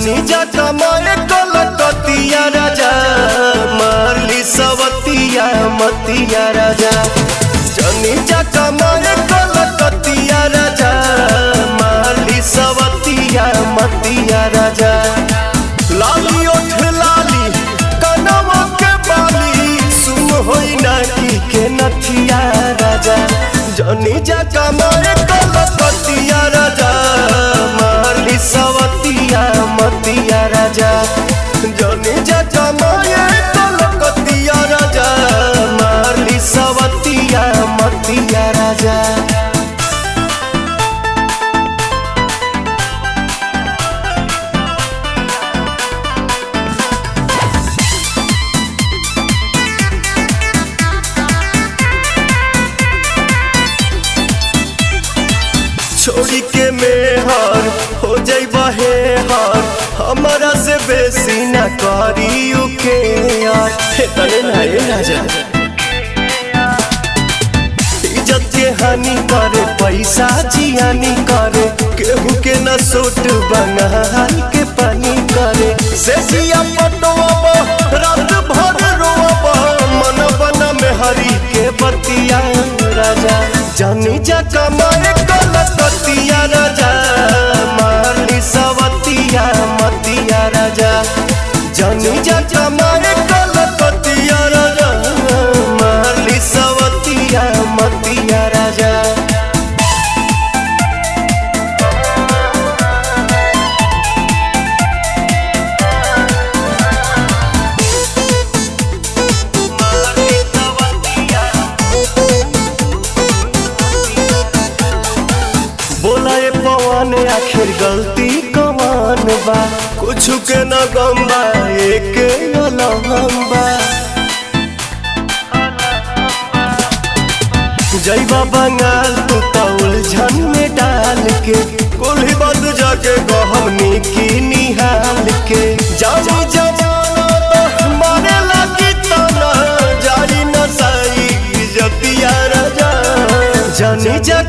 जनी जा कमाए कलकतिया राजा मारली सवतिया मतिया राजा जनी जा कमाए कलकतिया राजा मारली सवतिया मतिया राजा लाली ओठ लाली कनवा के बाली सुन होई ना के नथिया राजा जनी जा कमाए कलकतिया राजा मारली सवतिया मतिया राजा जनी जा कमाए कलकतिया राजा मारली सवतिया मतिया राजा। छोड़ी के मेहर हो जाइबा हे हर हमारा से बेसी न करी उके यार हे तने ना ए राजा इज्जत के हानि करे पैसा जियानी करे केहू के न सूट बंगाल के पानी करे से जिया पटवा रात भर रोवा मन बना में हरी के बतिया राजा जनी जा कमाए कलकतिया राजा मारली सवतिया मतिया राजा जनी जा कमाए कलकतिया राजा मारली सवतिया मतिया राजा। बोला ये पवन आखिर गलती कमान बा कुछ के न गम्बा एक लम्बा जैबा बंगाल तू तो उलझन में डाल के कुल्ही बंद जाके गहमनी की निहाल के जानी जमाना तो मारे लगी तना जारी न सही जतिया राजा जनी जा